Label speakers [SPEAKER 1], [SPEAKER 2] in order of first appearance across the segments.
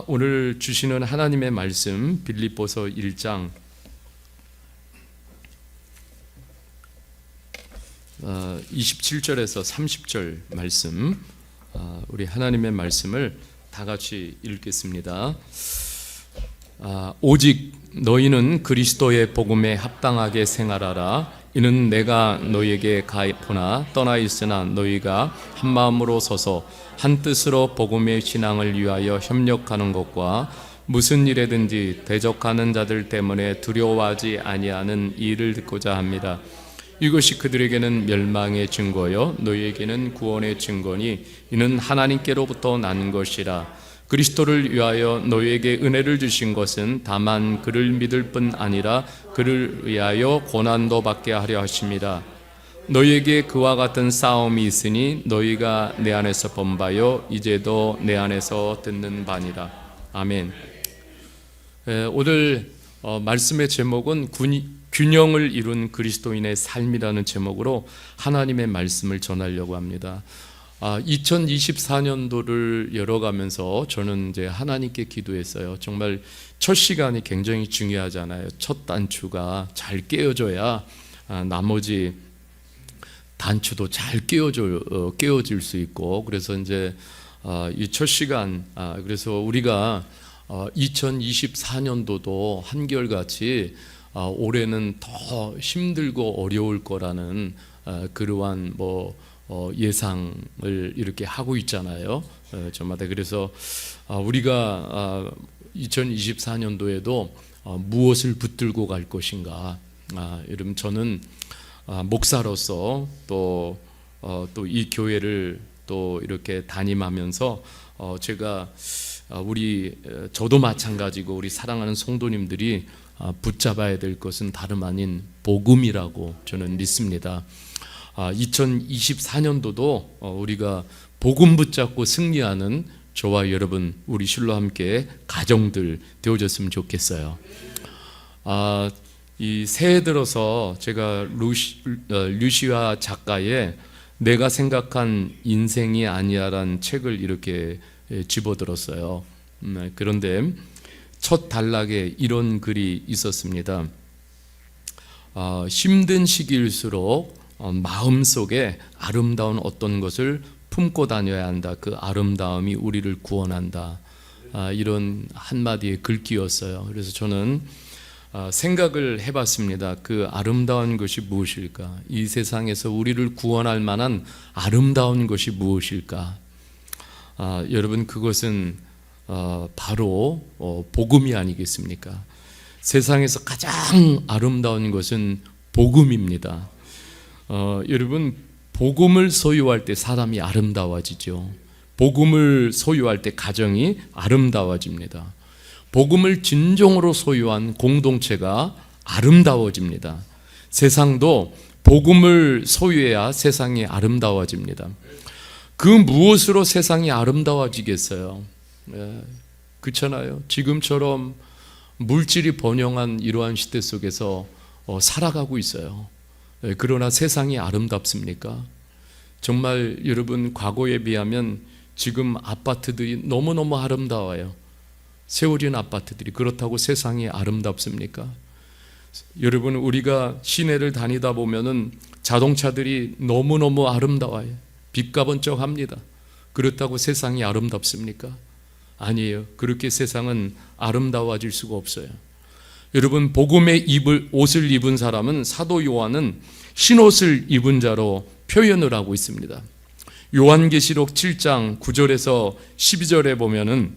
[SPEAKER 1] 오늘 주시는 하나님의 말씀 빌립보서 1장 27절에서 30절 말씀, 우리 하나님의 말씀을 다 같이 읽겠습니다. 오직 너희는 그리스도의 복음에 합당하게 생활하라. 이는 내가 너희에게 가보나 떠나 있으나 너희가 한 마음으로 서서 한 뜻으로 복음의 신앙을 위하여 협력하는 것과 무슨 일에든지 대적하는 자들 때문에 두려워하지 아니하는 일을 듣고자 합니다. 이것이 그들에게는 멸망의 증거요 너희에게는 구원의 증거니 이는 하나님께로부터 난 것이라. 그리스도를 위하여 너희에게 은혜를 주신 것은 다만 그를 믿을 뿐 아니라 그를 위하여 고난도 받게 하려 하십니다. 너희에게 그와 같은 싸움이 있으니 너희가 내 안에서 본 바요 이제도 내 안에서 듣는 바니라. 아멘. 오늘 말씀의 제목은 균형을 이룬 그리스도인의 삶이라는 제목으로 하나님의 말씀을 전하려고 합니다. 2024년도를 열어가면서 저는 이제 하나님께 기도했어요. 정말 첫 시간이 굉장히 중요하잖아요. 첫 단추가 잘 깨어져야 나머지 단추도 잘 깨어질 수 있고, 그래서 이제 이 첫 시간, 그래서 우리가 2024년도도 한결같이 올해는 더 힘들고 어려울 거라는 그러한 예상을 이렇게 하고 있잖아요. 저마다. 그래서 우리가 2024년도에도 무엇을 붙들고 갈 것인가. 여러분, 저는 목사로서 또 이 교회를 또 이렇게 담임하면서 제가 저도 마찬가지고 우리 사랑하는 성도님들이 붙잡아야 될 것은 다름 아닌 복음이라고 저는 믿습니다. 2024년도도 우리가 복음 붙잡고 승리하는 저와 여러분, 우리 실로 함께 가정들 되어졌으면 좋겠어요. 이 새해 들어서 제가 류시아 작가의 내가 생각한 인생이 아니야라는 책을 이렇게 집어들었어요. 그런데 첫 단락에 이런 글이 있었습니다. 힘든 시기일수록 마음속에 아름다운 어떤 것을 품고 다녀야 한다. 그 아름다움이 우리를 구원한다. 이런 한마디의 글귀였어요. 그래서 저는 생각을 해봤습니다. 그 아름다운 것이 무엇일까? 이 세상에서 우리를 구원할 만한 아름다운 것이 무엇일까? 여러분, 그것은 바로 복음이 아니겠습니까? 세상에서 가장 아름다운 것은 복음입니다. 여러분, 복음을 소유할 때 사람이 아름다워지죠. 복음을 소유할 때 가정이 아름다워집니다. 복음을 진정으로 소유한 공동체가 아름다워집니다. 세상도 복음을 소유해야 세상이 아름다워집니다. 그 무엇으로 세상이 아름다워지겠어요? 그렇잖아요. 지금처럼 물질이 번영한 이러한 시대 속에서 살아가고 있어요. 그러나 세상이 아름답습니까? 정말 여러분, 과거에 비하면 지금 아파트들이 너무너무 아름다워요. 세워진 아파트들이. 그렇다고 세상이 아름답습니까? 여러분, 우리가 시내를 다니다 보면은 자동차들이 너무너무 아름다워요. 빛가번쩍합니다. 그렇다고 세상이 아름답습니까? 아니에요. 그렇게 세상은 아름다워질 수가 없어요. 여러분, 복음의 옷을 입은 사람은 사도 요한은 흰옷을 입은 자로 표현을 하고 있습니다. 요한계시록 7장 9절에서 12절에 보면은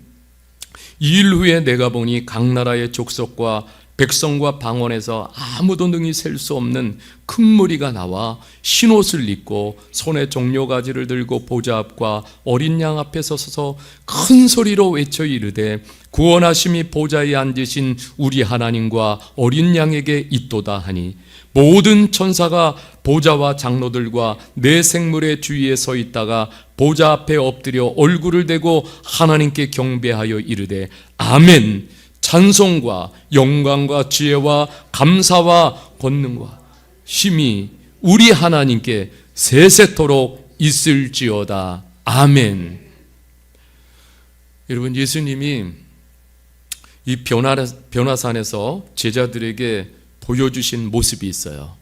[SPEAKER 1] 2일 후에 내가 보니 각 나라의 족속과 백성과 방언에서 아무도 능히 셀 수 없는 큰 무리가 나와 흰옷을 입고 손에 종려가지를 들고 보좌 앞과 어린 양 앞에 서서 큰 소리로 외쳐 이르되 구원하심이 보좌에 앉으신 우리 하나님과 어린 양에게 있도다 하니 모든 천사가 보좌와 장로들과 네 생물의 주위에 서 있다가 보좌 앞에 엎드려 얼굴을 대고 하나님께 경배하여 이르되 아멘. 찬송과 영광과 지혜와 감사와 권능과 힘이 우리 하나님께 세세토록 있을지어다. 아멘. 여러분, 예수님이 이 변화산에서 제자들에게 보여주신 모습이 있어요.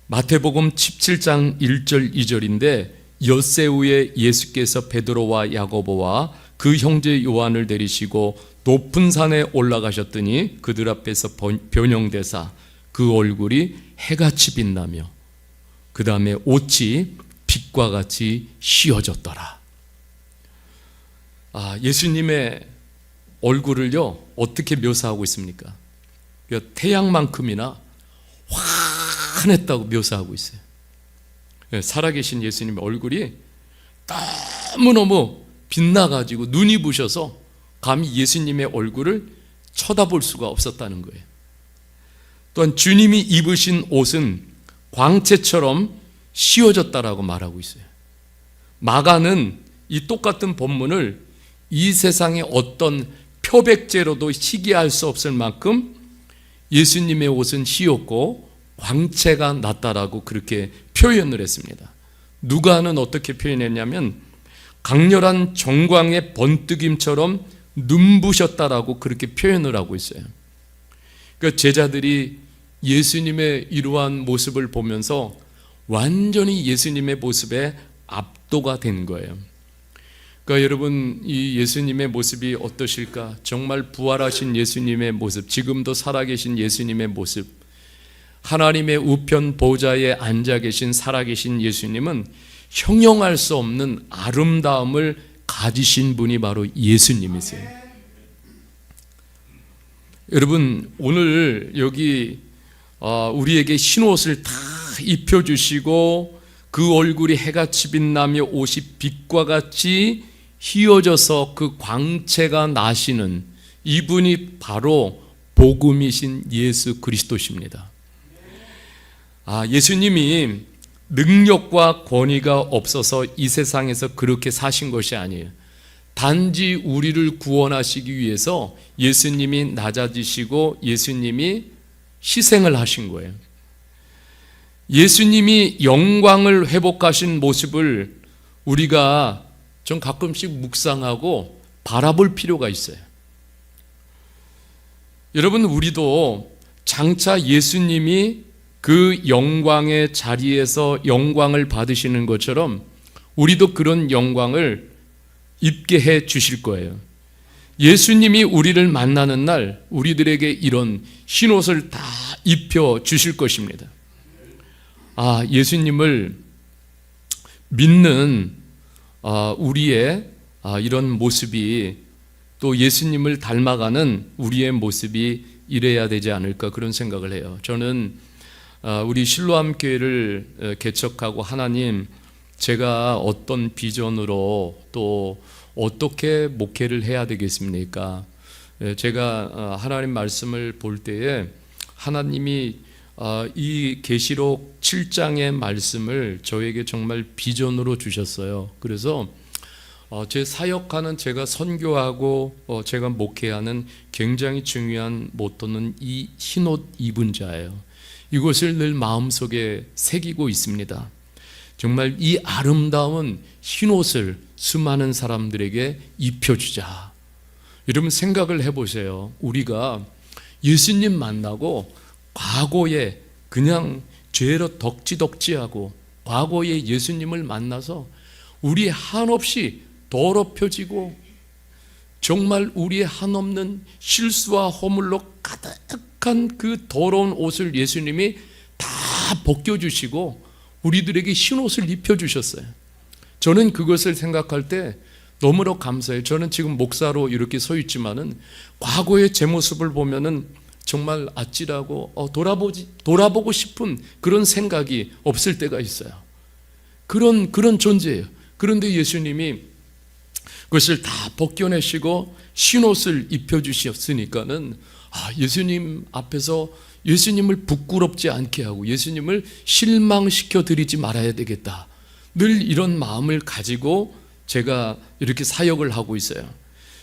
[SPEAKER 1] 마태복음 17장 1절 2절인데, 엿새 후에 예수께서 베드로와 야고보와 그 형제 요한을 데리시고 높은 산에 올라가셨더니 그들 앞에서 변형되사 그 얼굴이 해같이 빛나며 그 다음에 옷이 빛과 같이 휘어졌더라. 예수님의 얼굴을요, 어떻게 묘사하고 있습니까? 태양만큼이나 환했다고 묘사하고 있어요. 살아계신 예수님의 얼굴이 너무너무 빛나가지고 눈이 부셔서 감히 예수님의 얼굴을 쳐다볼 수가 없었다는 거예요. 또한 주님이 입으신 옷은 광채처럼 씌워졌다라고 말하고 있어요. 마가는 이 똑같은 본문을 이 세상의 어떤 표백제로도 희귀할 수 없을 만큼 예수님의 옷은 휘었고 광채가 났다라고 그렇게 표현을 했습니다. 누가는 어떻게 표현했냐면 강렬한 정광의 번뜩임처럼 눈부셨다라고 그렇게 표현을 하고 있어요. 그러니까 제자들이 예수님의 이러한 모습을 보면서 완전히 예수님의 모습에 압도가 된 거예요. 그러니까 여러분, 이 예수님의 모습이 어떠실까? 정말 부활하신 예수님의 모습, 지금도 살아계신 예수님의 모습, 하나님의 우편 보좌에 앉아 계신 살아계신 예수님은 형용할 수 없는 아름다움을 가지신 분이 바로 예수님이세요. 여러분, 오늘 여기 우리에게 흰옷을 다 입혀주시고 그 얼굴이 해같이 빛나며 옷이 빛과 같이 휘어져서 그 광채가 나시는 이분이 바로 복음이신 예수 그리스도십니다. 예수님이 능력과 권위가 없어서 이 세상에서 그렇게 사신 것이 아니에요. 단지 우리를 구원하시기 위해서 예수님이 낮아지시고 예수님이 희생을 하신 거예요. 예수님이 영광을 회복하신 모습을 우리가 좀 가끔씩 묵상하고 바라볼 필요가 있어요. 여러분, 우리도 장차 예수님이 그 영광의 자리에서 영광을 받으시는 것처럼 우리도 그런 영광을 입게 해 주실 거예요. 예수님이 우리를 만나는 날 우리들에게 이런 흰옷을 다 입혀 주실 것입니다. 예수님을 믿는 우리의 이런 모습이, 또 예수님을 닮아가는 우리의 모습이 이래야 되지 않을까, 그런 생각을 해요. 저는 우리 실로암 교회를 개척하고 하나님, 제가 어떤 비전으로 또 어떻게 목회를 해야 되겠습니까? 제가 하나님 말씀을 볼 때에 하나님이 이 계시록 7장의 말씀을 저에게 정말 비전으로 주셨어요. 그래서 제 사역하는, 제가 선교하고 제가 목회하는 굉장히 중요한 모토는 이 흰옷 입은 자예요. 이것을 늘 마음속에 새기고 있습니다. 정말 이 아름다운 흰옷을 수많은 사람들에게 입혀주자. 여러분, 생각을 해보세요. 우리가 예수님 만나고 과거에 그냥 죄로 덕지덕지하고 과거에 예수님을 만나서 우리 한없이 더럽혀지고 정말 우리의 한없는 실수와 허물로 가득한 그 더러운 옷을 예수님이 다 벗겨주시고 우리들에게 흰옷을 입혀주셨어요. 저는 그것을 생각할 때 너무나 감사해요. 저는 지금 목사로 이렇게 서 있지만은 과거의 제 모습을 보면은 정말 아찔하고 돌아보고 싶은 그런 생각이 없을 때가 있어요. 그런 존재예요. 그런데 예수님이 그것을 다 벗겨내시고 흰옷을 입혀주셨으니까는 예수님 앞에서 예수님을 부끄럽지 않게 하고 예수님을 실망시켜 드리지 말아야 되겠다. 늘 이런 마음을 가지고 제가 이렇게 사역을 하고 있어요.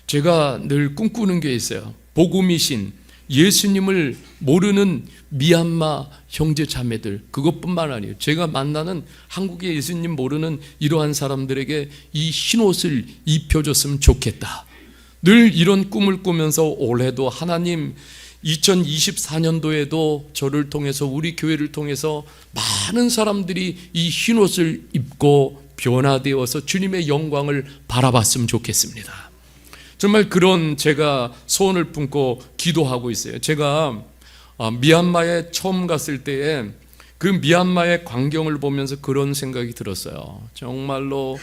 [SPEAKER 1] 제가 늘 꿈꾸는 게 있어요. 복음이신 예수님을 모르는 미얀마 형제 자매들, 그것뿐만 아니에요. 제가 만나는 한국의 예수님 모르는 이러한 사람들에게 이 흰옷을 입혀줬으면 좋겠다. 늘 이런 꿈을 꾸면서 올해도 하나님 2024년도에도 저를 통해서, 우리 교회를 통해서 많은 사람들이 이 흰옷을 입고 변화되어서 주님의 영광을 바라봤으면 좋겠습니다. 정말 그런 제가 소원을 품고 기도하고 있어요. 제가 미얀마에 처음 갔을 때에 그 미얀마의 광경을 보면서 그런 생각이 들었어요. 정말로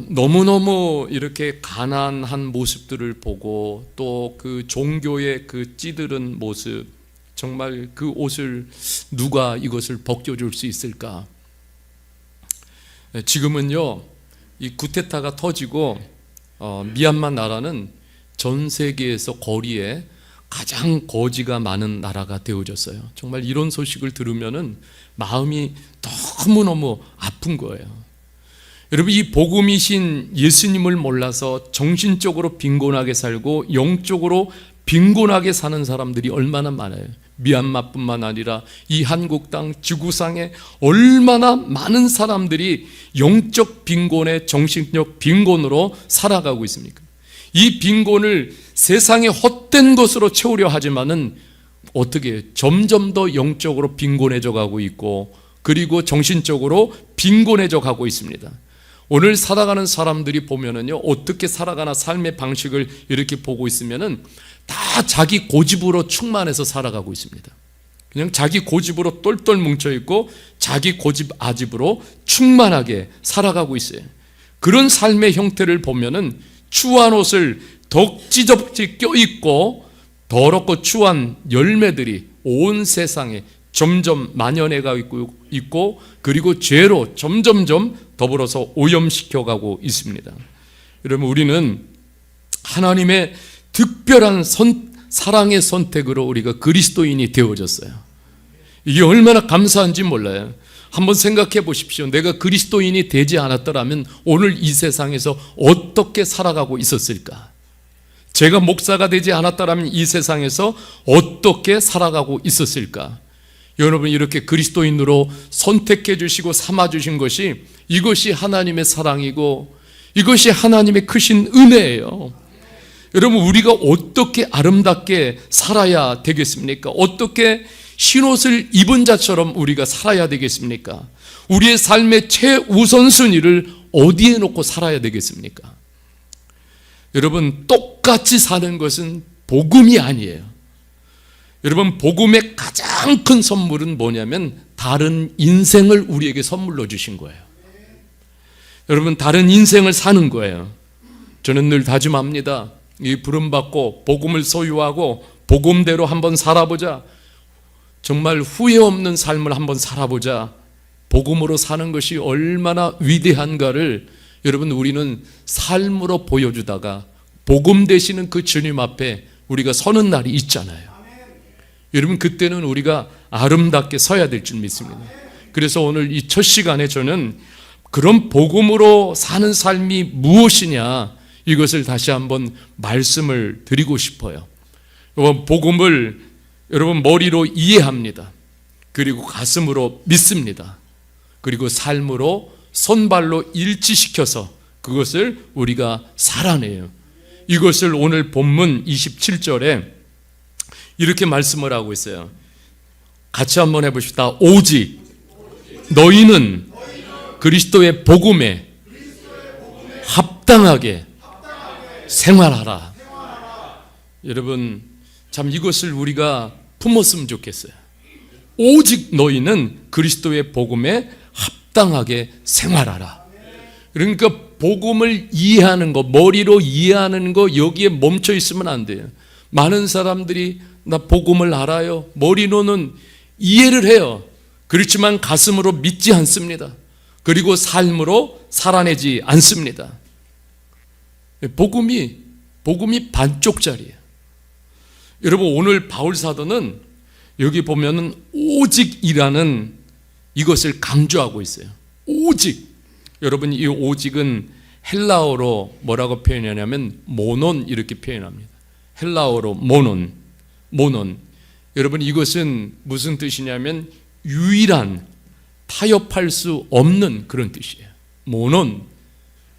[SPEAKER 1] 너무너무 이렇게 가난한 모습들을 보고 또 그 종교의 그 찌들은 모습, 정말 그 옷을 누가 이것을 벗겨줄 수 있을까? 지금은요, 이 쿠데타가 터지고 미얀마 나라는 전 세계에서 거리에 가장 거지가 많은 나라가 되어졌어요. 정말 이런 소식을 들으면은 마음이 너무너무 아픈 거예요. 여러분, 이 복음이신 예수님을 몰라서 정신적으로 빈곤하게 살고 영적으로 빈곤하게 사는 사람들이 얼마나 많아요. 미얀마뿐만 아니라 이 한국 땅 지구상에 얼마나 많은 사람들이 영적 빈곤에 정신적 빈곤으로 살아가고 있습니까? 이 빈곤을 세상의 헛된 것으로 채우려 하지만은 어떻게 점점 더 영적으로 빈곤해져 가고 있고, 그리고 정신적으로 빈곤해져 가고 있습니다. 오늘 살아가는 사람들이 보면은요, 어떻게 살아가나 삶의 방식을 이렇게 보고 있으면은 다 자기 고집으로 충만해서 살아가고 있습니다. 그냥 자기 고집으로 똘똘 뭉쳐있고 자기 고집 아집으로 충만하게 살아가고 있어요. 그런 삶의 형태를 보면은 추한 옷을 덕지덕지 껴입고 더럽고 추한 열매들이 온 세상에 점점 만연해가 있고 그리고 죄로 점점점 더불어서 오염시켜가고 있습니다. 여러분, 우리는 하나님의 특별한 사랑의 선택으로 우리가 그리스도인이 되어졌어요. 이게 얼마나 감사한지 몰라요. 한번 생각해 보십시오. 내가 그리스도인이 되지 않았더라면 오늘 이 세상에서 어떻게 살아가고 있었을까? 제가 목사가 되지 않았더라면 이 세상에서 어떻게 살아가고 있었을까? 여러분, 이렇게 그리스도인으로 선택해 주시고 삼아 주신 것이, 이것이 하나님의 사랑이고 이것이 하나님의 크신 은혜예요. 여러분, 우리가 어떻게 아름답게 살아야 되겠습니까? 어떻게 흰옷을 입은 자처럼 우리가 살아야 되겠습니까? 우리의 삶의 최우선순위를 어디에 놓고 살아야 되겠습니까? 여러분, 똑같이 사는 것은 복음이 아니에요. 여러분, 복음의 가장 큰 선물은 뭐냐면 다른 인생을 우리에게 선물로 주신 거예요. 여러분, 다른 인생을 사는 거예요. 저는 늘 다짐합니다. 이 부름받고 복음을 소유하고 복음대로 한번 살아보자. 정말 후회 없는 삶을 한번 살아보자. 복음으로 사는 것이 얼마나 위대한가를 여러분, 우리는 삶으로 보여주다가 복음 되시는 그 주님 앞에 우리가 서는 날이 있잖아요. 여러분, 그때는 우리가 아름답게 서야 될 줄 믿습니다. 그래서 오늘 이 첫 시간에 저는 그런 복음으로 사는 삶이 무엇이냐, 이것을 다시 한번 말씀을 드리고 싶어요. 복음을 여러분 머리로 이해합니다. 그리고 가슴으로 믿습니다. 그리고 삶으로 손발로 일치시켜서 그것을 우리가 살아내요. 이것을 오늘 본문 27절에 이렇게 말씀을 하고 있어요. 같이 한번 해봅시다. 오직 너희는 그리스도의 복음에 합당하게 생활하라. 여러분, 참 이것을 우리가 품었으면 좋겠어요. 오직 너희는 그리스도의 복음에 합당하게 생활하라. 그러니까 복음을 이해하는 거, 머리로 이해하는 거, 여기에 멈춰 있으면 안 돼요. 많은 사람들이 나 복음을 알아요, 머리로는 이해를 해요. 그렇지만 가슴으로 믿지 않습니다. 그리고 삶으로 살아내지 않습니다. 복음이 반쪽짜리예요. 여러분, 오늘 바울 사도는 여기 보면은 오직이라는 이것을 강조하고 있어요. 오직. 여러분, 이 오직은 헬라어로 뭐라고 표현하냐면 모논, 이렇게 표현합니다. 헬라어로 모논. 모논. 여러분, 이것은 무슨 뜻이냐면 유일한, 타협할 수 없는 그런 뜻이에요. 모논.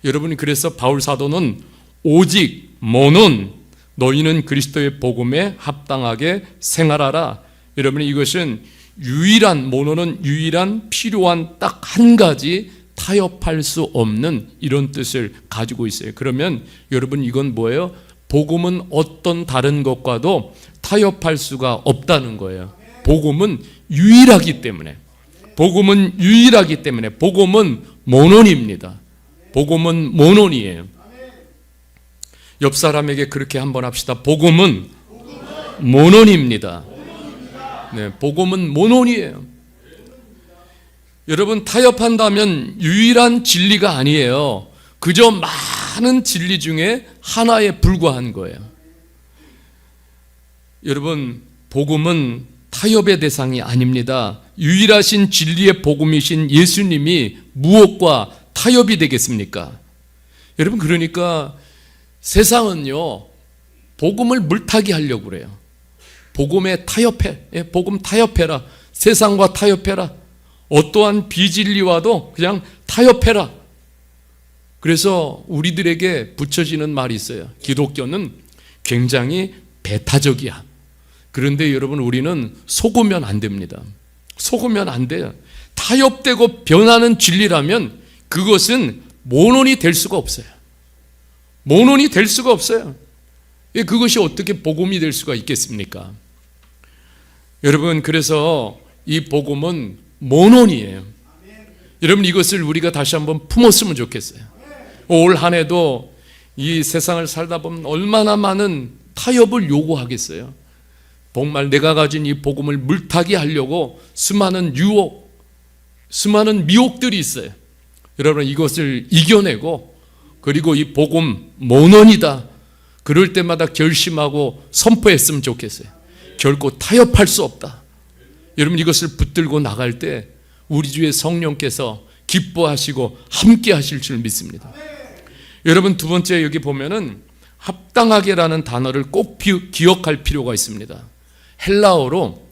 [SPEAKER 1] 여러분, 그래서 바울 사도는 오직 모논, 너희는 그리스도의 복음에 합당하게 생활하라. 여러분, 이것은 유일한, 모논은 유일한 필요한 딱 한 가지, 타협할 수 없는 이런 뜻을 가지고 있어요. 그러면 여러분, 이건 뭐예요? 복음은 어떤 다른 것과도 타협할 수가 없다는 거예요. 복음은 유일하기 때문에, 복음은 유일하기 때문에, 복음은 모논입니다. 복음은 모논이에요. 옆 사람에게 그렇게 한번 합시다. 복음은 모논입니다. 네, 복음은 모논이에요. 여러분, 타협한다면 유일한 진리가 아니에요. 그저 많은 진리 중에 하나에 불과한 거예요. 여러분, 복음은 타협의 대상이 아닙니다. 유일하신 진리의 복음이신 예수님이 무엇과 타협이 되겠습니까? 여러분, 그러니까 세상은요, 복음을 물타기 하려고 그래요. 복음에 타협해. 복음 타협해라. 세상과 타협해라. 어떠한 비진리와도 그냥 타협해라. 그래서 우리들에게 붙여지는 말이 있어요. 기독교는 굉장히 배타적이야. 그런데 여러분, 우리는 속으면 안 됩니다. 속으면 안 돼요. 타협되고 변하는 진리라면 그것은 모논이 될 수가 없어요. 모논이 될 수가 없어요. 그것이 어떻게 복음이 될 수가 있겠습니까? 여러분, 그래서 이 복음은 모논이에요. 여러분, 이것을 우리가 다시 한번 품었으면 좋겠어요. 올 한 해도 이 세상을 살다 보면 얼마나 많은 타협을 요구하겠어요. 정말 내가 가진 이 복음을 물타기 하려고 수많은 유혹, 수많은 미혹들이 있어요. 여러분, 이것을 이겨내고, 그리고 이 복음 모논이다, 그럴 때마다 결심하고 선포했으면 좋겠어요. 결코 타협할 수 없다. 여러분, 이것을 붙들고 나갈 때 우리 주의 성령께서 기뻐하시고 함께 하실 줄 믿습니다. 여러분, 두 번째, 여기 보면은 합당하게라는 단어를 꼭 기억할 필요가 있습니다. 헬라어로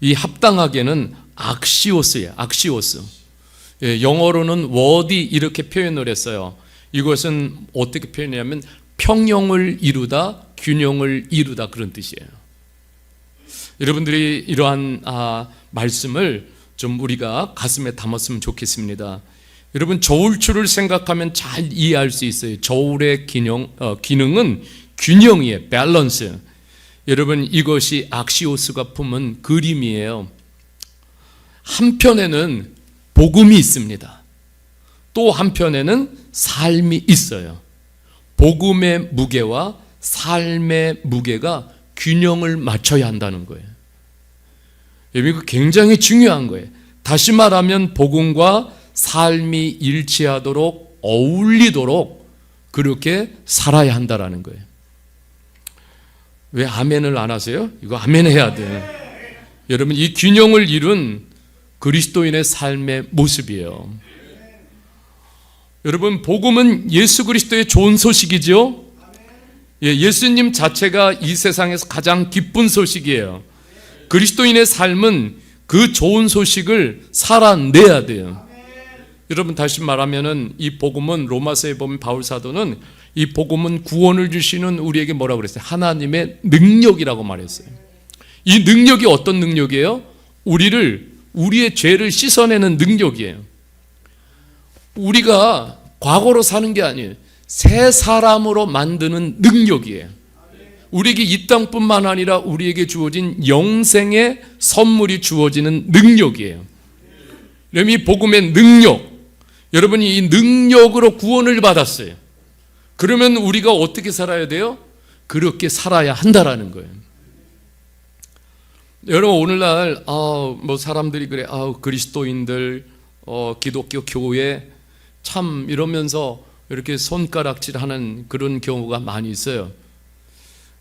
[SPEAKER 1] 이 합당하게는 악시오스예요. 악시오스. 영어로는 워디 이렇게 표현을 했어요. 이것은 어떻게 표현하냐면 평형을 이루다, 균형을 이루다, 그런 뜻이에요. 여러분들이 이러한 말씀을 좀 우리가 가슴에 담았으면 좋겠습니다. 여러분, 저울추를 생각하면 잘 이해할 수 있어요. 저울의 기능은 균형이에요. 밸런스. 여러분, 이것이 악시오스가 품은 그림이에요. 한편에는 복음이 있습니다. 또 한편에는 삶이 있어요. 복음의 무게와 삶의 무게가 균형을 맞춰야 한다는 거예요. 이거 굉장히 중요한 거예요. 다시 말하면 복음과 삶이 일치하도록, 어울리도록 그렇게 살아야 한다는 거예요. 왜 아멘을 안 하세요? 이거 아멘 해야 돼요. 여러분, 이 균형을 이룬 그리스도인의 삶의 모습이에요. 여러분, 복음은 예수 그리스도의 좋은 소식이죠. 예수님 자체가 이 세상에서 가장 기쁜 소식이에요. 그리스도인의 삶은 그 좋은 소식을 살아내야 돼요. 여러분, 다시 말하면은 이 복음은, 로마서에 보면 바울 사도는 이 복음은 구원을 주시는 우리에게 뭐라고 그랬어요? 하나님의 능력이라고 말했어요. 이 능력이 어떤 능력이에요? 우리의 죄를 씻어내는 능력이에요. 우리가 과거로 사는 게 아니에요. 새 사람으로 만드는 능력이에요. 우리에게 이 땅뿐만 아니라 우리에게 주어진 영생의 선물이 주어지는 능력이에요. 여러분, 이 복음의 능력, 여러분이 이 능력으로 구원을 받았어요. 그러면 우리가 어떻게 살아야 돼요? 그렇게 살아야 한다라는 거예요. 여러분, 오늘날 사람들이 그래, 그리스도인들, 기독교 교회 참 이러면서 이렇게 손가락질하는 그런 경우가 많이 있어요.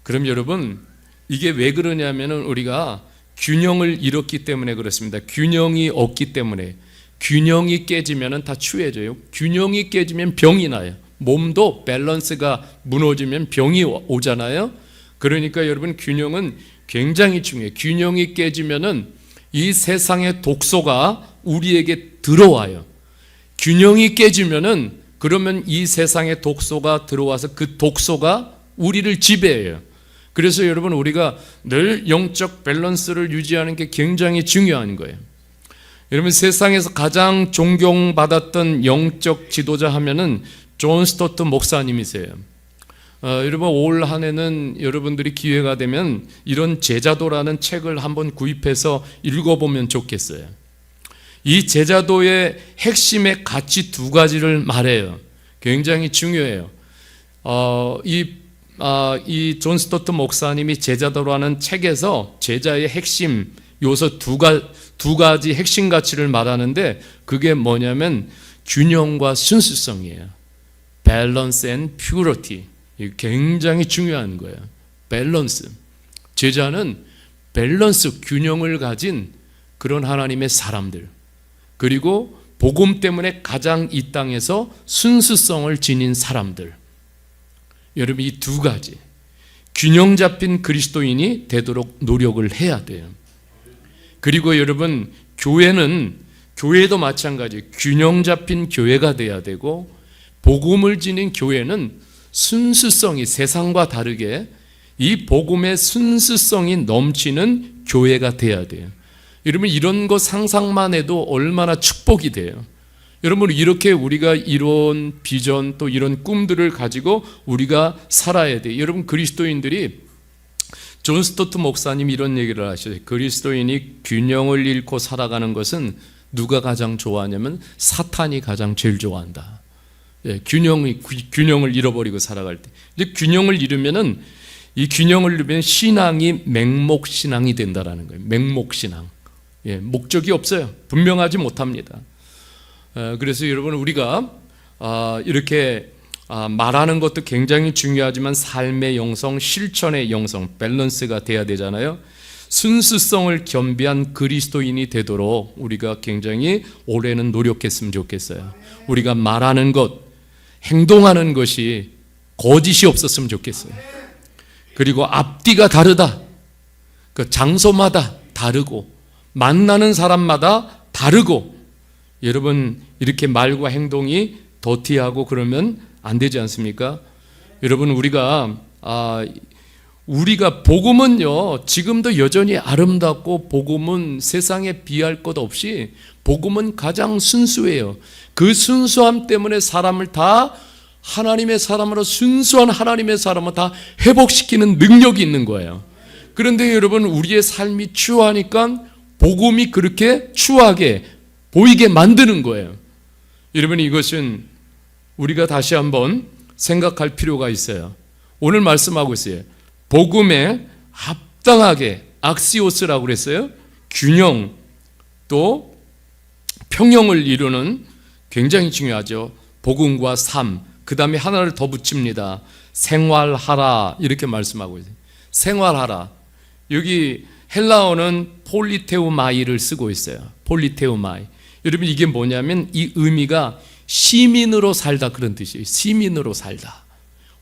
[SPEAKER 1] 그럼 여러분, 이게 왜 그러냐면은 우리가 균형을 잃었기 때문에 그렇습니다. 균형이 없기 때문에. 균형이 깨지면은 다 추해져요. 균형이 깨지면 병이 나요. 몸도 밸런스가 무너지면 병이 오잖아요. 그러니까 여러분 균형은 굉장히 중요해요. 균형이 깨지면은 이 세상의 독소가 우리에게 들어와요. 균형이 깨지면은 그러면 이 세상의 독소가 들어와서 그 독소가 우리를 지배해요. 그래서 여러분 우리가 늘 영적 밸런스를 유지하는 게 굉장히 중요한 거예요. 여러분 세상에서 가장 존경받았던 영적 지도자 하면은 존 스토트 목사님이세요. 여러분 올 한 해는 여러분들이 기회가 되면 이런 제자도라는 책을 한번 구입해서 읽어보면 좋겠어요. 이 제자도의 핵심의 가치 두 가지를 말해요. 굉장히 중요해요. 이 존 스토트 목사님이 제자도라는 책에서 제자의 핵심 요소 두 가지 핵심 가치를 말하는데 그게 뭐냐면 균형과 순수성이에요. Balance and purity. 이게 굉장히 중요한 거예요. 밸런스. 제자는 밸런스, 균형을 가진 그런 하나님의 사람들. 그리고 복음 때문에 가장 이 땅에서 순수성을 지닌 사람들. 여러분 이 두 가지 균형 잡힌 그리스도인이 되도록 노력을 해야 돼요. 그리고 여러분 교회도 마찬가지 균형 잡힌 교회가 돼야 되고 복음을 지닌 교회는 순수성이 세상과 다르게 이 복음의 순수성이 넘치는 교회가 돼야 돼요. 여러분 이런 거 상상만 해도 얼마나 축복이 돼요. 여러분 이렇게 우리가 이런 비전 또 이런 꿈들을 가지고 우리가 살아야 돼요. 여러분 그리스도인들이 존 스토트 목사님 이런 얘기를 하셔요. 그리스도인이 균형을 잃고 살아가는 것은 누가 가장 좋아하냐면 사탄이 가장 제일 좋아한다. 균형을 잃어버리고 살아갈 때. 근데 균형을 잃으면은 이 균형을 잃으면 신앙이 맹목신앙이 된다라는 거예요. 맹목신앙. 목적이 없어요. 분명하지 못합니다. 그래서 여러분 우리가 이렇게 말하는 것도 굉장히 중요하지만 삶의 영성, 실천의 영성, 밸런스가 돼야 되잖아요. 순수성을 겸비한 그리스도인이 되도록 우리가 굉장히 올해는 노력했으면 좋겠어요. 우리가 말하는 것, 행동하는 것이 거짓이 없었으면 좋겠어요. 그리고 앞뒤가 다르다. 그 장소마다 다르고 만나는 사람마다 다르고 여러분 이렇게 말과 행동이 더티하고 그러면 안 되지 않습니까? 여러분 우리가 복음은요 지금도 여전히 아름답고 복음은 세상에 비할 것 없이 복음은 가장 순수해요. 그 순수함 때문에 사람을 다 하나님의 사람으로 순수한 하나님의 사람을 다 회복시키는 능력이 있는 거예요. 그런데 여러분 우리의 삶이 추하니까 복음이 그렇게 추하게 보이게 만드는 거예요. 여러분 이것은 우리가 다시 한번 생각할 필요가 있어요. 오늘 말씀하고 있어요. 복음에 합당하게 악시오스라고 그랬어요. 균형 또 평형을 이루는 굉장히 중요하죠. 복음과 삶. 그 다음에 하나를 더 붙입니다. 생활하라 이렇게 말씀하고 있어요. 생활하라. 여기 헬라어는 폴리테우마이를 쓰고 있어요. 폴리테우마이. 여러분 이게 뭐냐면 이 의미가 시민으로 살다 그런 뜻이에요. 시민으로 살다.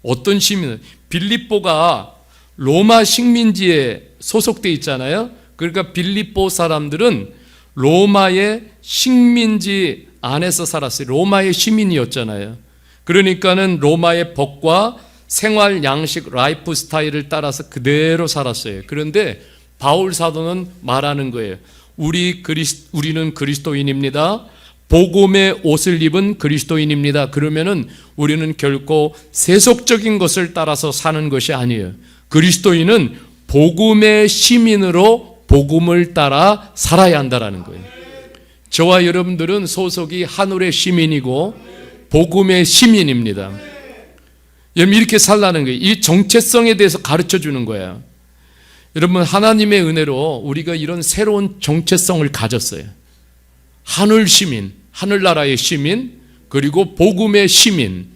[SPEAKER 1] 어떤 시민? 빌립보가 로마 식민지에 소속돼 있잖아요. 그러니까 빌립보 사람들은 로마의 식민지 안에서 살았어요. 로마의 시민이었잖아요. 그러니까는 로마의 법과 생활 양식 라이프 스타일을 따라서 그대로 살았어요. 그런데 바울 사도는 말하는 거예요. 우리는 그리스도인입니다. 복음의 옷을 입은 그리스도인입니다. 그러면은 우리는 결코 세속적인 것을 따라서 사는 것이 아니에요. 그리스도인은 복음의 시민으로 복음을 따라 살아야 한다라는 거예요. 저와 여러분들은 소속이 하늘의 시민이고 복음의 시민입니다. 여러분 이렇게 살라는 거예요. 이 정체성에 대해서 가르쳐 주는 거예요. 여러분 하나님의 은혜로 우리가 이런 새로운 정체성을 가졌어요. 하늘 시민, 하늘나라의 시민, 그리고 복음의 시민.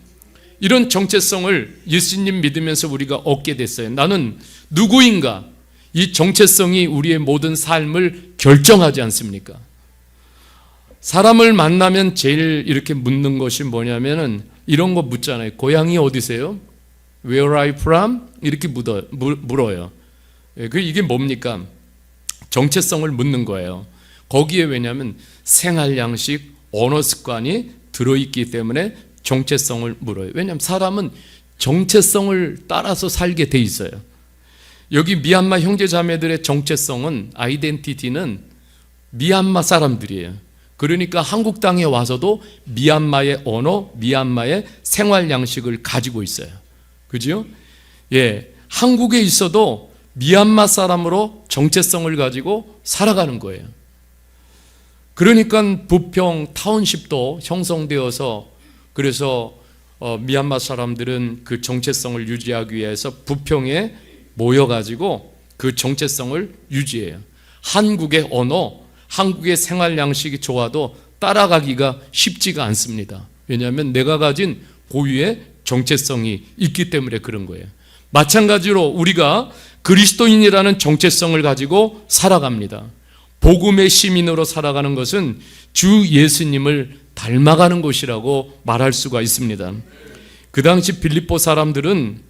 [SPEAKER 1] 이런 정체성을 예수님 믿으면서 우리가 얻게 됐어요. 나는 누구인가? 이 정체성이 우리의 모든 삶을 결정하지 않습니까? 사람을 만나면 제일 이렇게 묻는 것이 뭐냐면은 이런 거 묻잖아요. 고향이 어디세요? Where are you from? 이렇게 물어요. 이게 뭡니까? 정체성을 묻는 거예요. 거기에 왜냐하면 생활 양식, 언어 습관이 들어있기 때문에 정체성을 물어요. 왜냐하면 사람은 정체성을 따라서 살게 돼 있어요. 여기 미얀마 형제자매들의 정체성은, 아이덴티티는 미얀마 사람들이에요. 그러니까 한국 땅에 와서도 미얀마의 언어, 미얀마의 생활 양식을 가지고 있어요. 그죠? 예, 한국에 있어도 미얀마 사람으로 정체성을 가지고 살아가는 거예요. 그러니까 부평 타운십도 형성되어서, 그래서 미얀마 사람들은 그 정체성을 유지하기 위해서 부평에 모여가지고 그 정체성을 유지해요. 한국의 언어, 한국의 생활 양식이 좋아도 따라가기가 쉽지가 않습니다. 왜냐하면 내가 가진 고유의 정체성이 있기 때문에 그런 거예요. 마찬가지로 우리가 그리스도인이라는 정체성을 가지고 살아갑니다. 복음의 시민으로 살아가는 것은 주 예수님을 닮아가는 것이라고 말할 수가 있습니다. 그 당시 빌립보 사람들은,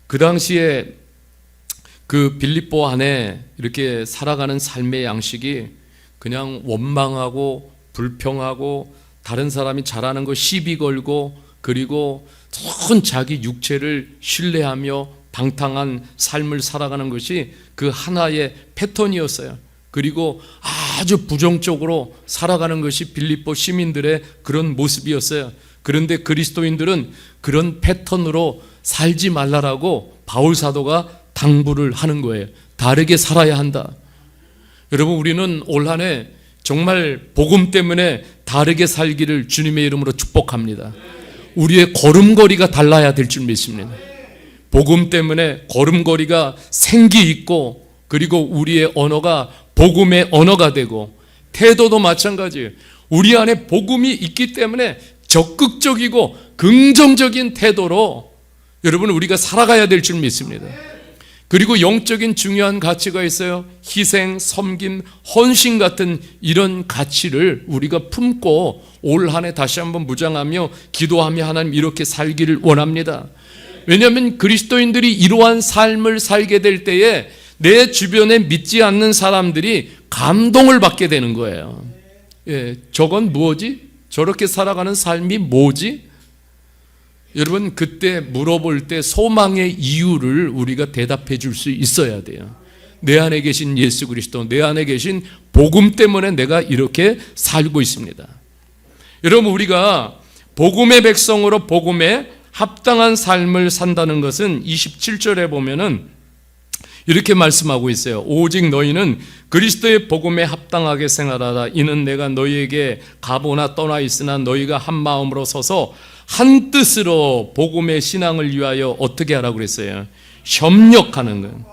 [SPEAKER 1] 그 당시에 그 빌립보 안에 이렇게 살아가는 삶의 양식이 그냥 원망하고 불평하고 다른 사람이 잘하는 거 시비 걸고, 그리고 전 자기 육체를 신뢰하며 방탕한 삶을 살아가는 것이 그 하나의 패턴이었어요. 그리고 아주 부정적으로 살아가는 것이 빌립보 시민들의 그런 모습이었어요. 그런데 그리스도인들은 그런 패턴으로 살지 말라라고 바울 사도가 당부를 하는 거예요. 다르게 살아야 한다. 여러분, 우리는 올 한 해 정말 복음 때문에 다르게 살기를 주님의 이름으로 축복합니다. 우리의 걸음걸이가 달라야 될 줄 믿습니다. 복음 때문에 걸음걸이가 생기 있고, 그리고 우리의 언어가 복음의 언어가 되고, 태도도 마찬가지예요. 우리 안에 복음이 있기 때문에 적극적이고 긍정적인 태도로 여러분 우리가 살아가야 될 줄 믿습니다. 그리고 영적인 중요한 가치가 있어요. 희생, 섬김, 헌신 같은 이런 가치를 우리가 품고 올 한 해 다시 한번 무장하며 기도하며 하나님 이렇게 살기를 원합니다. 왜냐하면 그리스도인들이 이러한 삶을 살게 될 때에 내 주변에 믿지 않는 사람들이 감동을 받게 되는 거예요. 예, 저건 뭐지? 저렇게 살아가는 삶이 뭐지? 여러분, 그때 물어볼 때 소망의 이유를 우리가 대답해 줄 수 있어야 돼요. 내 안에 계신 예수 그리스도, 내 안에 계신 복음 때문에 내가 이렇게 살고 있습니다. 여러분, 우리가 복음의 백성으로 복음에 합당한 삶을 산다는 것은 27절에 보면은 이렇게 말씀하고 있어요. 오직 너희는 그리스도의 복음에 합당하게 생활하라. 이는 내가 너희에게 가보나 떠나 있으나 너희가 한 마음으로 서서 한 뜻으로 복음의 신앙을 위하여 어떻게 하라고 그랬어요? 협력하는 거예요.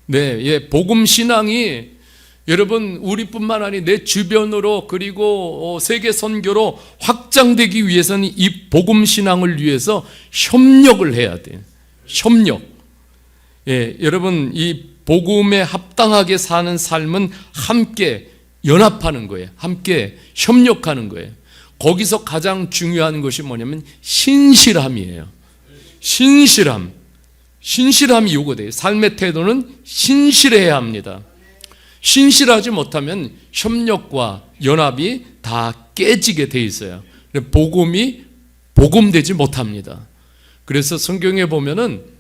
[SPEAKER 1] 네, 예, 복음 신앙이 여러분 우리뿐만 아니라 내 주변으로, 그리고 세계 선교로 확장되기 위해서는 이 복음 신앙을 위해서 협력을 해야 돼요. 협력. 예, 여러분, 이 복음에 합당하게 사는 삶은 함께 연합하는 거예요. 함께 협력하는 거예요. 거기서 가장 중요한 것이 뭐냐면 신실함이에요. 신실함이 요구돼요. 삶의 태도는 신실해야 합니다. 신실하지 못하면 협력과 연합이 다 깨지게 돼 있어요. 복음이 복음되지 못합니다. 그래서 성경에 보면은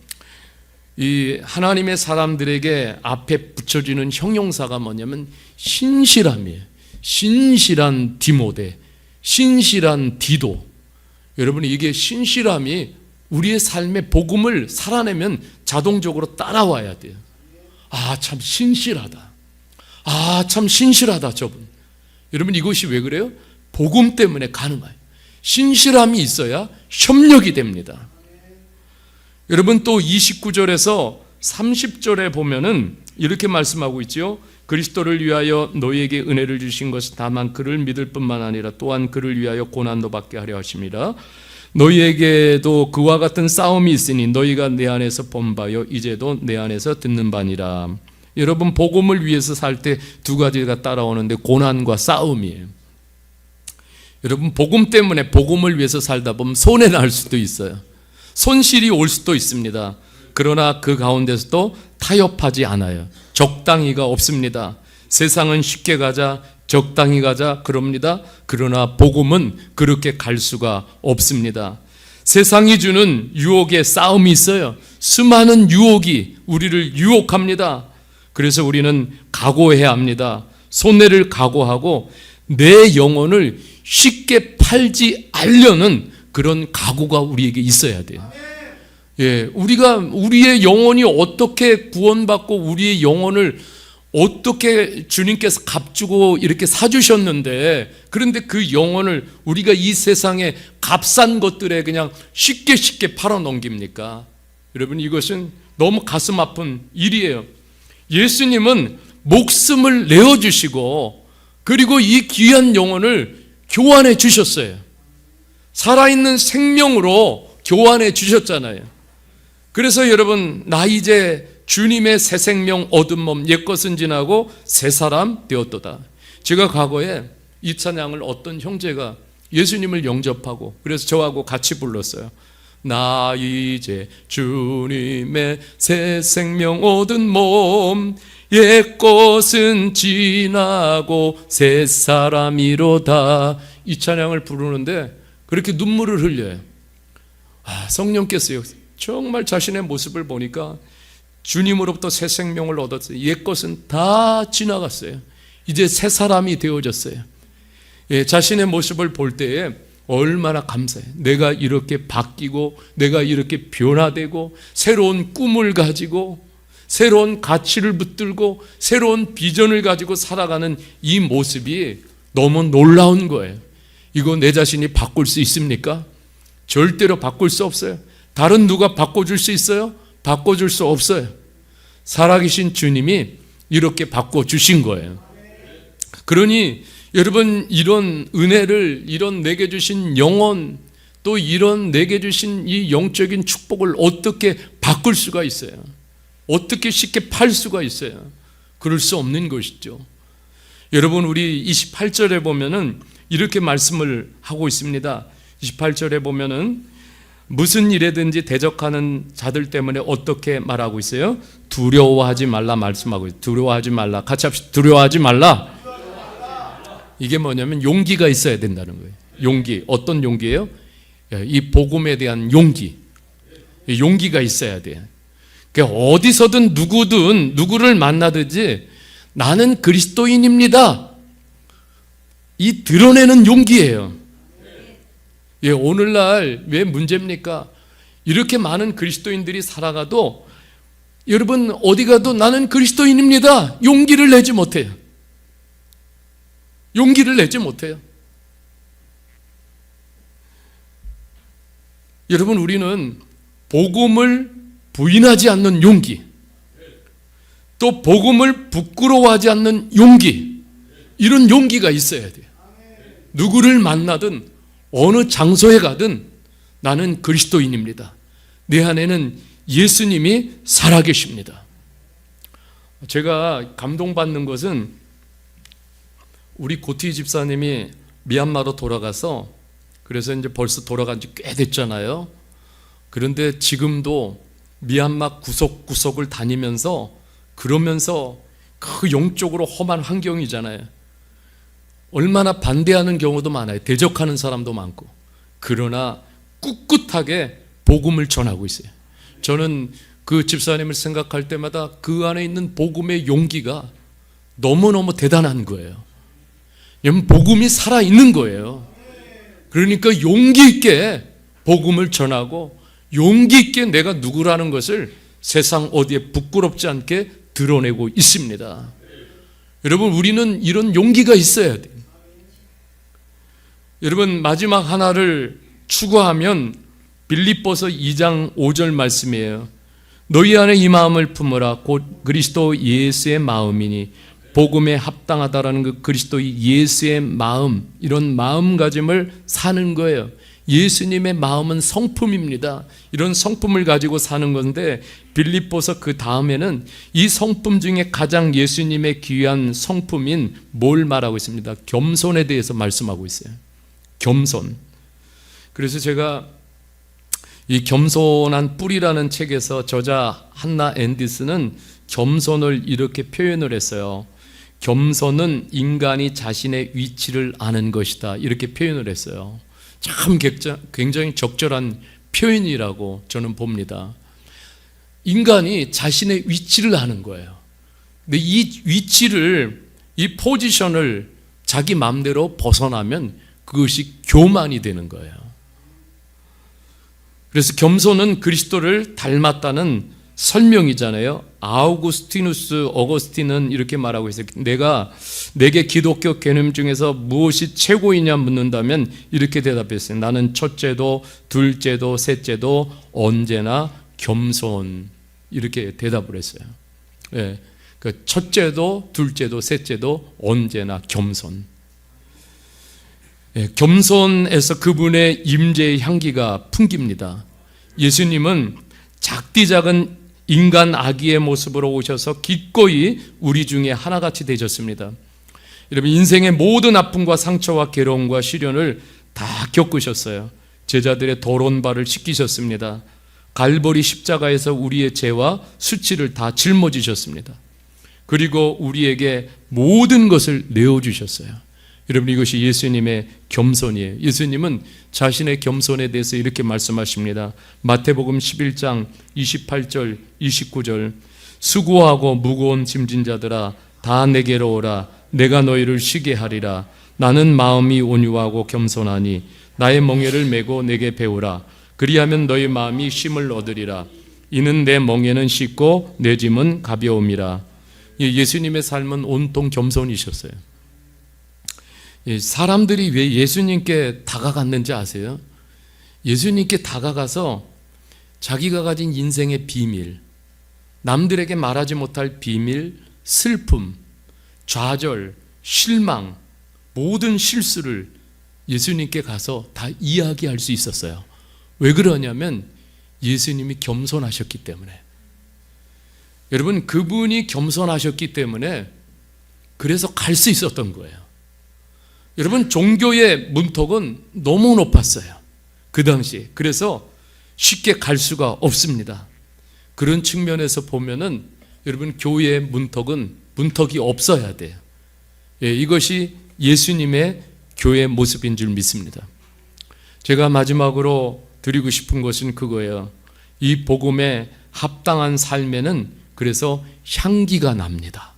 [SPEAKER 1] 이 하나님의 사람들에게 앞에 붙여지는 형용사가 뭐냐면 신실함이에요. 신실한 디모데, 신실한 디도. 여러분, 이게 신실함이 우리의 삶의 복음을 살아내면 자동적으로 따라와야 돼요. 아, 참 신실하다. 아, 참 신실하다 저분. 여러분, 이것이 왜 그래요? 복음 때문에 가능해요. 신실함이 있어야 협력이 됩니다. 여러분, 또 29절에서 30절에 보면은 이렇게 말씀하고 있지요. 그리스도를 위하여 너희에게 은혜를 주신 것은 다만 그를 믿을 뿐만 아니라 또한 그를 위하여 고난도 받게 하려 하심이라. 너희에게도 그와 같은 싸움이 있으니 너희가 내 안에서 본 바요 이제도 내 안에서 듣는 바니라. 여러분, 복음을 위해서 살 때 두 가지가 따라오는데 고난과 싸움이에요. 여러분, 복음 때문에 복음을 위해서 살다 보면 손해 날 수도 있어요. 손실이 올 수도 있습니다. 그러나 그 가운데서도 타협하지 않아요. 적당히가 없습니다. 세상은 쉽게 가자, 적당히 가자 그럽니다. 그러나 복음은 그렇게 갈 수가 없습니다. 세상이 주는 유혹에 싸움이 있어요. 수많은 유혹이 우리를 유혹합니다. 그래서 우리는 각오해야 합니다. 손해를 각오하고 내 영혼을 쉽게 팔지 않으려는 그런 각오가 우리에게 있어야 돼요. 예, 우리가 우리의 영혼이 어떻게 구원받고 우리의 영혼을 어떻게 주님께서 값주고 이렇게 사주셨는데, 그런데 그 영혼을 우리가 이 세상에 값싼 것들에 그냥 쉽게 팔아넘깁니까? 여러분, 이것은 너무 가슴 아픈 일이에요. 예수님은 목숨을 내어주시고 그리고 이 귀한 영혼을 교환해 주셨어요. 살아있는 생명으로 교환해 주셨잖아요. 그래서 여러분, 나 이제 주님의 새 생명 얻은 몸 옛것은 지나고 새 사람 되었도다. 제가 과거에 이 찬양을 어떤 형제가 예수님을 영접하고 그래서 저하고 같이 불렀어요. 나 이제 주님의 새 생명 얻은 몸 옛것은 지나고 새 사람이로다. 이 찬양을 부르는데 그렇게 눈물을 흘려요. 성령께서요, 정말 자신의 모습을 보니까 주님으로부터 새 생명을 얻었어요. 옛것은 다 지나갔어요. 이제 새 사람이 되어졌어요. 예, 자신의 모습을 볼 때에 얼마나 감사해요. 내가 이렇게 바뀌고 내가 이렇게 변화되고 새로운 꿈을 가지고 새로운 가치를 붙들고 새로운 비전을 가지고 살아가는 이 모습이 너무 놀라운 거예요. 이거 내 자신이 바꿀 수 있습니까? 절대로 바꿀 수 없어요. 다른 누가 바꿔줄 수 있어요? 바꿔줄 수 없어요. 살아계신 주님이 이렇게 바꿔주신 거예요. 그러니 여러분, 이런 은혜를, 이런 내게 주신 영혼, 또 이런 내게 주신 이 영적인 축복을 어떻게 바꿀 수가 있어요? 어떻게 쉽게 팔 수가 있어요? 그럴 수 없는 것이죠. 여러분, 우리 28절에 보면은 이렇게 말씀을 하고 있습니다. 28절에 보면은 무슨 일에든지 대적하는 자들 때문에 어떻게 말하고 있어요? 두려워하지 말라 말씀하고 있어요. 두려워하지 말라. 같이 합시다. 두려워하지 말라. 이게 뭐냐면 용기가 있어야 된다는 거예요. 용기. 어떤 용기예요? 이 복음에 대한 용기. 용기가 있어야 돼요. 그러니까 어디서든 누구든 누구를 만나든지 나는 그리스도인입니다. 이 드러내는 용기예요. 예, 오늘날 왜 문제입니까? 이렇게 많은 그리스도인들이 살아가도 여러분 어디 가도 나는 그리스도인입니다. 용기를 내지 못해요. 용기를 내지 못해요. 여러분, 우리는 복음을 부인하지 않는 용기, 또 복음을 부끄러워하지 않는 용기, 이런 용기가 있어야 돼요. 누구를 만나든 어느 장소에 가든 나는 그리스도인입니다. 내 안에는 예수님이 살아계십니다. 제가 감동받는 것은 우리 고티 집사님이 미얀마로 돌아가서, 그래서 이제 벌써 돌아간 지 꽤 됐잖아요. 그런데 지금도 미얀마 구석구석을 다니면서, 그러면서 그 영적으로 험한 환경이잖아요. 얼마나 반대하는 경우도 많아요. 대적하는 사람도 많고. 그러나 꿋꿋하게 복음을 전하고 있어요. 저는 그 집사님을 생각할 때마다 그 안에 있는 복음의 용기가 너무너무 대단한 거예요. 복음이 살아있는 거예요. 그러니까 용기 있게 복음을 전하고 용기 있게 내가 누구라는 것을 세상 어디에 부끄럽지 않게 드러내고 있습니다. 여러분, 우리는 이런 용기가 있어야 돼요. 여러분, 마지막 하나를 추구하면 빌립보서 2장 5절 말씀이에요. 너희 안에 이 마음을 품으라. 곧 그리스도 예수의 마음이니. 복음에 합당하다라는 그 그리스도 예수의 마음, 이런 마음가짐을 사는 거예요. 예수님의 마음은 성품입니다. 이런 성품을 가지고 사는 건데, 빌립보서 그 다음에는 이 성품 중에 가장 예수님의 귀한 성품인 뭘 말하고 있습니다? 겸손에 대해서 말씀하고 있어요. 겸손. 그래서 제가 이 겸손한 뿌리라는 책에서 저자 한나 앤디스는 겸손을 이렇게 표현을 했어요. 겸손은 인간이 자신의 위치를 아는 것이다, 이렇게 표현을 했어요. 참 굉장히 적절한 표현이라고 저는 봅니다. 인간이 자신의 위치를 아는 거예요. 근데 이 위치를, 이 포지션을 자기 마음대로 벗어나면 그것이 교만이 되는 거예요. 그래서 겸손은 그리스도를 닮았다는 설명이잖아요. 아우구스티누스 어거스틴은 이렇게 말하고 있어요. 내게 기독교 개념 중에서 무엇이 최고이냐 묻는다면 이렇게 대답했어요. 나는 첫째도 둘째도 셋째도 언제나 겸손, 이렇게 대답을 했어요. 예, 그 첫째도 둘째도 셋째도 언제나 겸손. 예, 겸손에서 그분의 임재의 향기가 풍깁니다. 예수님은 작디 작은 인간 아기의 모습으로 오셔서 기꺼이 우리 중에 하나같이 되셨습니다. 여러분, 인생의 모든 아픔과 상처와 괴로움과 시련을 다 겪으셨어요. 제자들의 더러운 발을 씻기셨습니다. 갈보리 십자가에서 우리의 죄와 수치를 다 짊어지셨습니다. 그리고 우리에게 모든 것을 내어주셨어요. 여러분, 이것이 예수님의 겸손이에요. 예수님은 자신의 겸손에 대해서 이렇게 말씀하십니다. 마태복음 11장 28절 29절 수고하고 무거운 짐진 자들아 다 내게로 오라. 내가 너희를 쉬게 하리라. 나는 마음이 온유하고 겸손하니 나의 멍에를 메고 내게 배우라. 그리하면 너희 마음이 쉼을 얻으리라. 이는 내 멍에는 쉽고 내 짐은 가벼움이라. 예수님의 삶은 온통 겸손이셨어요. 사람들이 왜 예수님께 다가갔는지 아세요? 예수님께 다가가서 자기가 가진 인생의 비밀, 남들에게 말하지 못할 비밀, 슬픔, 좌절, 실망, 모든 실수를 예수님께 가서 다 이야기할 수 있었어요. 왜 그러냐면 예수님이 겸손하셨기 때문에. 여러분, 그분이 겸손하셨기 때문에 그래서 갈 수 있었던 거예요. 여러분, 종교의 문턱은 너무 높았어요, 그 당시. 그래서 쉽게 갈 수가 없습니다. 그런 측면에서 보면은 여러분, 교회의 문턱이 없어야 돼요. 이것이 예수님의 교회의 모습인 줄 믿습니다. 제가 마지막으로 드리고 싶은 것은 그거예요. 이 복음에 합당한 삶에는 그래서 향기가 납니다.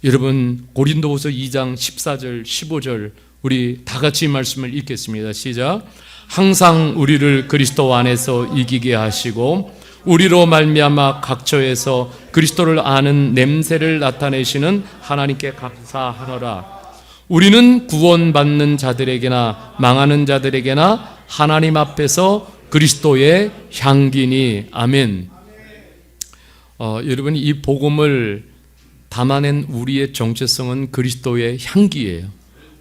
[SPEAKER 1] 여러분, 고린도후서 2장 14절 15절 우리 다 같이 말씀을 읽겠습니다. 시작. 항상 우리를 그리스도 안에서 이기게 하시고 우리로 말미암아 각처에서 그리스도를 아는 냄새를 나타내시는 하나님께 감사하노라. 우리는 구원받는 자들에게나 망하는 자들에게나 하나님 앞에서 그리스도의 향기니. 아멘. 여러분, 이 복음을 담아낸 우리의 정체성은 그리스도의 향기예요.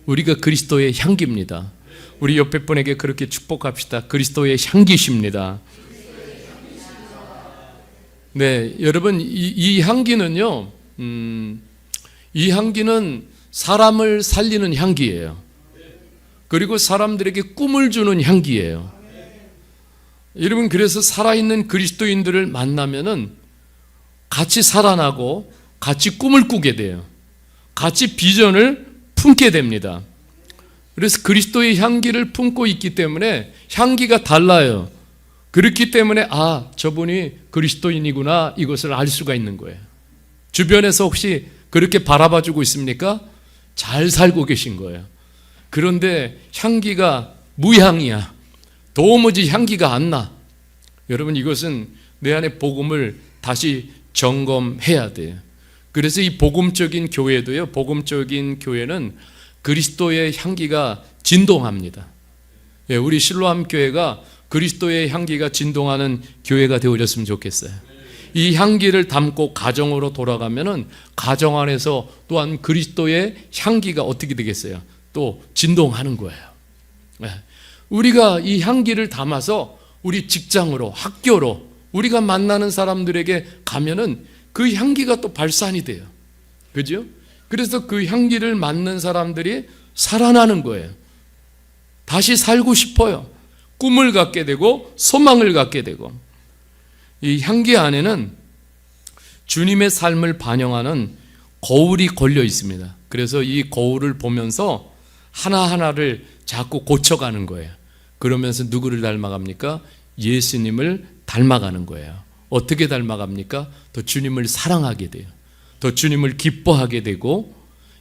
[SPEAKER 1] 우리가 그리스도의 향기입니다. 우리 옆에 분에게 그렇게 축복합시다. 그리스도의 향기십니다. 네, 여러분, 이 향기는요, 이 향기는 사람을 살리는 향기예요. 그리고 사람들에게 꿈을 주는 향기예요. 여러분, 그래서 살아있는 그리스도인들을 만나면은 같이 살아나고 같이 꿈을 꾸게 돼요. 같이 비전을 품게 됩니다. 그래서 그리스도의 향기를 품고 있기 때문에 향기가 달라요. 그렇기 때문에 저분이 그리스도인이구나, 이것을 알 수가 있는 거예요. 주변에서 혹시 그렇게 바라봐주고 있습니까? 잘 살고 계신 거예요. 그런데 향기가 무향이야. 도무지 향기가 안 나. 여러분, 이것은 내 안에 복음을 다시 점검해야 돼요. 그래서 이 복음적인 교회도요, 복음적인 교회는 그리스도의 향기가 진동합니다. 우리 실로암 교회가 그리스도의 향기가 진동하는 교회가 되어졌으면 좋겠어요. 이 향기를 담고 가정으로 돌아가면은 가정 안에서 또한 그리스도의 향기가 어떻게 되겠어요? 또 진동하는 거예요. 우리가 이 향기를 담아서 우리 직장으로, 학교로, 우리가 만나는 사람들에게 가면은 그 향기가 또 발산이 돼요. 그죠? 그래서 그 향기를 맡는 사람들이 살아나는 거예요. 다시 살고 싶어요. 꿈을 갖게 되고 소망을 갖게 되고, 이 향기 안에는 주님의 삶을 반영하는 거울이 걸려 있습니다. 그래서 이 거울을 보면서 하나하나를 자꾸 고쳐가는 거예요. 그러면서 누구를 닮아갑니까? 예수님을 닮아가는 거예요. 어떻게 닮아갑니까? 더 주님을 사랑하게 돼요. 더 주님을 기뻐하게 되고,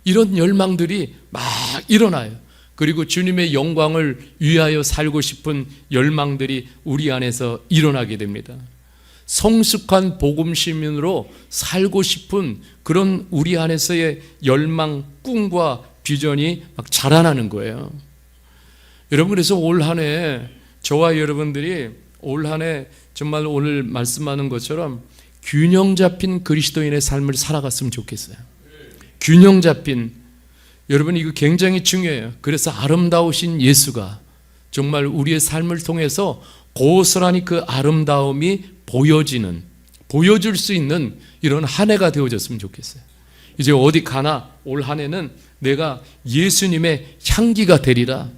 [SPEAKER 1] 이런 열망들이 막 일어나요. 그리고 주님의 영광을 위하여 살고 싶은 열망들이 우리 안에서 일어나게 됩니다. 성숙한 복음 시민으로 살고 싶은 그런 우리 안에서의 열망, 꿈과 비전이 막 자라나는 거예요. 여러분, 그래서 올 한 해 저와 여러분들이 올 한 해 정말 오늘 말씀하는 것처럼 균형 잡힌 그리스도인의 삶을 살아갔으면 좋겠어요. 균형 잡힌, 여러분 이거 굉장히 중요해요. 그래서 아름다우신 예수가 정말 우리의 삶을 통해서 고스란히 그 아름다움이 보여줄 수 있는 이런 한 해가 되어졌으면 좋겠어요. 이제 어디 가나 올 한 해는 내가 예수님의 향기가 되리라.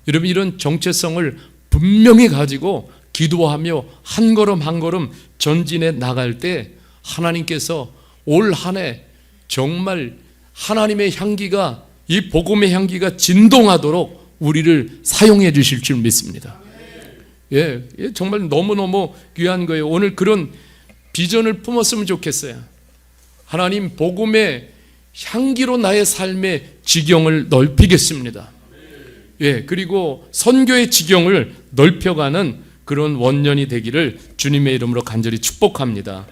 [SPEAKER 1] 여러분, 이런 정체성을 분명히 가지고 기도하며 한 걸음 한 걸음 전진해 나갈 때 하나님께서 올 한 해 정말 하나님의 향기가, 이 복음의 향기가 진동하도록 우리를 사용해 주실 줄 믿습니다. 예, 정말 너무너무 귀한 거예요. 오늘 그런 비전을 품었으면 좋겠어요. 하나님, 복음의 향기로 나의 삶의 지경을 넓히겠습니다. 예, 그리고 선교의 지경을 넓혀가는 그런 원년이 되기를 주님의 이름으로 간절히 축복합니다.